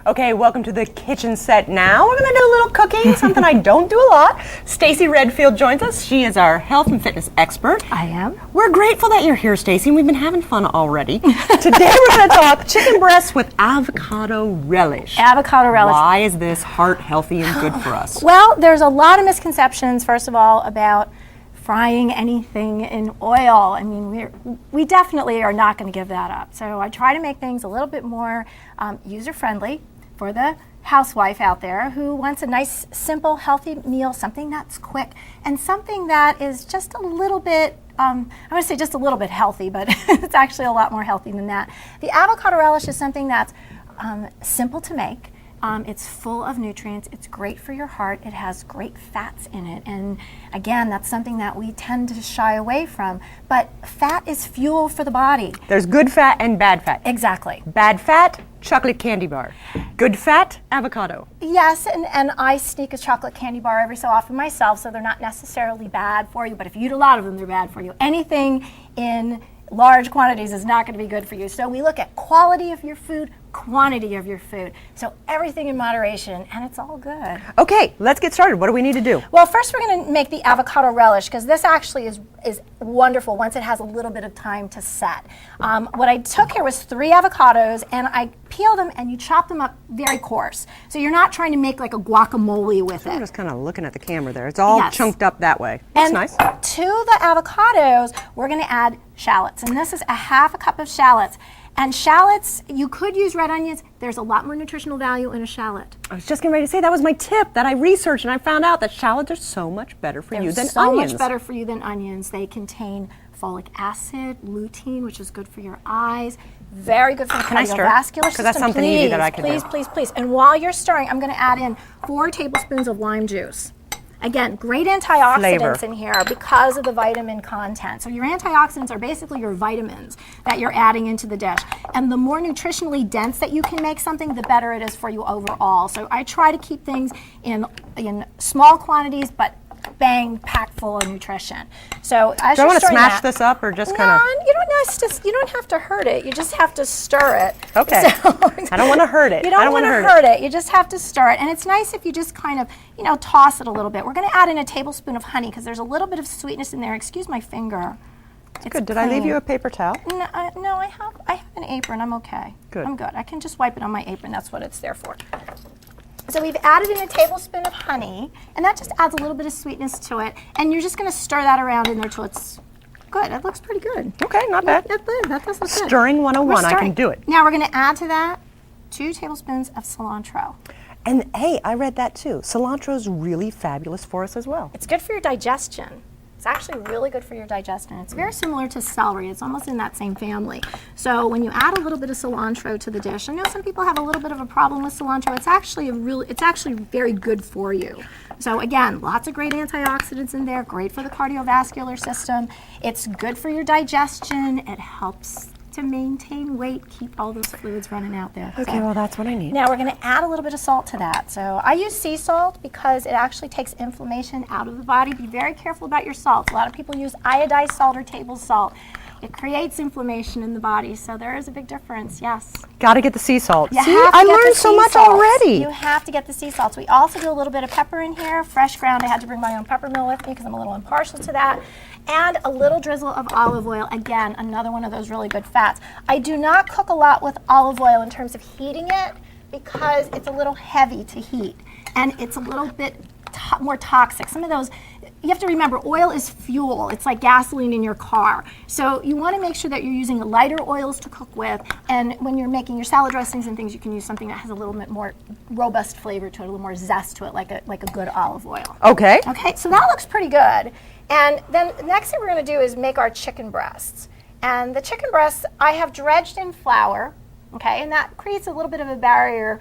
Okay, welcome to the kitchen set now. We're gonna do a little cooking, something I don't do a lot. Stacey Redfield joins us. She is our health and fitness expert. I am. We're grateful that you're here, Stacey, and we've been having fun already. Today we're gonna talk chicken breasts with avocado relish. Avocado relish. Why is this heart healthy and good for us? Well, there's a lot of misconceptions, first of all, about frying anything in oil. I mean, we definitely are not going to give that up. So I try to make things a little bit more user-friendly for the housewife out there who wants a nice, simple, healthy meal, something that's quick, and something that is just a little bit, I want to say just a little bit healthy, but it's actually a lot more healthy than that. The avocado relish is something that's simple to make. It's full of nutrients. It's great for your heart. It has great fats in it. And again, that's something that we tend to shy away from. But fat is fuel for the body. There's good fat and bad fat. Exactly. Bad fat, chocolate candy bar. Good fat, avocado. Yes, and I sneak a chocolate candy bar every so often myself, so they're not necessarily bad for you. But if you eat a lot of them, they're bad for you. Anything in large quantities is not going to be good for you. So we look at quality of your food, quantity of your food. So everything in moderation, and it's all good. Okay, let's get started. What do we need to do? Well, first we're going to make the avocado relish, because this actually is wonderful once it has a little bit of time to set. What I took here was 3 avocados, and I peeled them, and you chop them up very coarse. So you're not trying to make like a guacamole with it. I'm just kind of looking at the camera there. It's all chunked up that way. That's nice. To the avocados, we're going to add shallots, and this is a half a cup of shallots. And shallots, you could use red onions. There's a lot more nutritional value in a shallot. I was just getting ready to say that was my tip that I researched, and I found out that shallots are so much better for you than onions. So much better for you than onions. They contain folic acid, lutein, which is good for your eyes. Very good for the cardiovascular system. Because that's something easy that I can do. Please. And while you're stirring, I'm going to add in 4 tablespoons of lime juice. Again, great antioxidants in here because of the vitamin content. So your antioxidants are basically your vitamins that you're adding into the dish. And the more nutritionally dense that you can make something, the better it is for you overall. So I try to keep things in small quantities, but bang, packed full of nutrition. So as do I you're want to smash that, this up or just kind of? You don't have to hurt it. You just have to stir it. Okay. So, I don't want to hurt it. You don't want to hurt it. You just have to stir it. And it's nice if you just kind of, toss it a little bit. We're going to add in a tablespoon of honey because there's a little bit of sweetness in there. Excuse my finger. It's good. Did I leave you a paper towel? No, I have an apron. I'm okay. Good. I'm good. I can just wipe it on my apron. That's what it's there for. So we've added in a tablespoon of honey, and that just adds a little bit of sweetness to it. And you're just going to stir that around in there till it's good. It looks pretty good. Okay, not bad. That does look good. Stirring 101, I can do it. Now we're going to add to that 2 tablespoons of cilantro. And hey, I read that too. Cilantro is really fabulous for us as well. It's good for your digestion. It's actually really good for your digestion. It's very similar to celery. It's almost in that same family. So when you add a little bit of cilantro to the dish, I know some people have a little bit of a problem with cilantro. It's actually very good for you. So again, lots of great antioxidants in there, great for the cardiovascular system. It's good for your digestion. It helps to maintain weight, keep all those fluids running out there. Okay, well that's what I need. Now we're going to add a little bit of salt to that. So I use sea salt because it actually takes inflammation out of the body. Be very careful about your salts. A lot of people use iodized salt or table salt. It creates inflammation in the body, so there is a big difference, yes. Got to get the sea salt. See, I learned so much already. You have to get the sea salts. We also do a little bit of pepper in here, fresh ground. I had to bring my own pepper mill with me because I'm a little impartial to that. And a little drizzle of olive oil. Again, another one of those really good fats. I do not cook a lot with olive oil in terms of heating it because it's a little heavy to heat and it's a little bit more toxic. Some of those, you have to remember, oil is fuel. It's like gasoline in your car. So you want to make sure that you're using lighter oils to cook with, and when you're making your salad dressings and things, you can use something that has a little bit more robust flavor to it, a little more zest to it, like a good olive oil. Okay. Okay, so that looks pretty good. And then the next thing we're going to do is make our chicken breasts. And the chicken breasts, I have dredged in flour, okay, and that creates a little bit of a barrier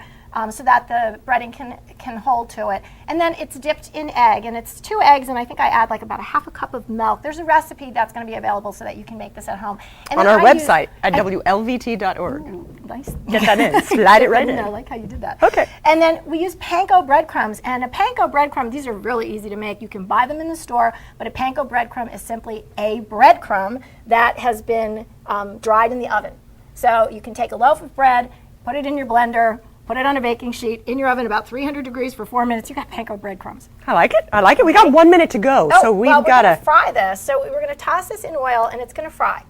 so that the breading can hold to it. And then it's dipped in egg, and it's 2 eggs, and I think I add like about a half a cup of milk. There's a recipe that's going to be available so that you can make this at home. And on our website at WLVT.org. Ooh, nice. Get that in. Slide it right in. I like how you did that. Okay. And then we use panko breadcrumbs. And a panko breadcrumb, these are really easy to make. You can buy them in the store, but a panko breadcrumb is simply a breadcrumb that has been dried in the oven. So you can take a loaf of bread, put it in your blender, put it on a baking sheet in your oven about 300 degrees for 4 minutes. You got panko breadcrumbs. I like it. I like it. We got 1 minute to go, so we've well, got we're gonna to fry this. So we're gonna toss this in oil, and it's gonna fry.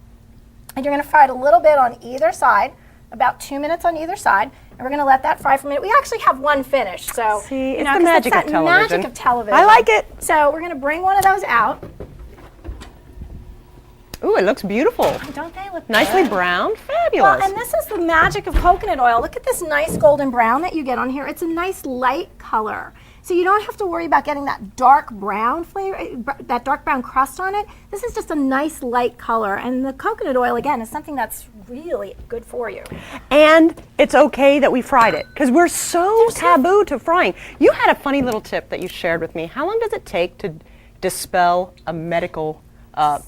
And you're gonna fry it a little bit on either side, about 2 minutes on either side, and we're gonna let that fry for a minute. We actually have one finished, so See, it's 'cause the magic that's of that television. magic of television. I like it. So we're gonna bring one of those out. Ooh, it looks beautiful. Don't they look Nicely good? browned. Fabulous. Well, and this is the magic of coconut oil. Look at this nice golden brown that you get on here. It's a nice light color. So you don't have to worry about getting that dark brown flavor, that dark brown crust on it. This is just a nice light color. And the coconut oil, again, is something that's really good for you. And it's okay that we fried it because we're so taboo to frying. You had a funny little tip that you shared with me. How long does it take to dispel a medical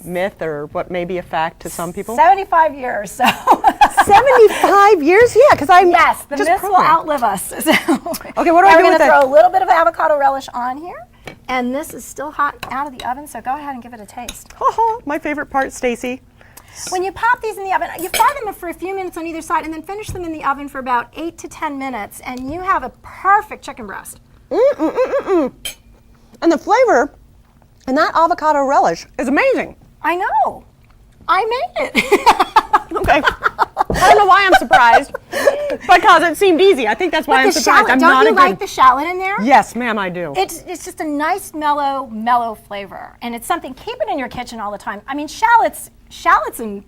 myth or what may be a fact to some people? 75 years, so. 75 years? Yeah, because I'm Yes, the just myths will programmed. outlive us. So. Okay, what do I do with We're going to it? throw a little bit of avocado relish on here. And this is still hot out of the oven, so go ahead and give it a taste. My favorite part, Stacey. When you pop these in the oven, you fry them for a few minutes on either side and then finish them in the oven for about 8 to 10 minutes, and you have a perfect chicken breast. And the flavor and that avocado relish is amazing. I know. I made it. Okay. I don't know why I'm surprised, because it seemed easy. I think that's why I'm the surprised. shallot, I'm don't not you a good. like the shallot in there? Yes, ma'am, I do. It's just a nice mellow flavor, and it's something. Keep it in your kitchen all the time. I mean, shallots and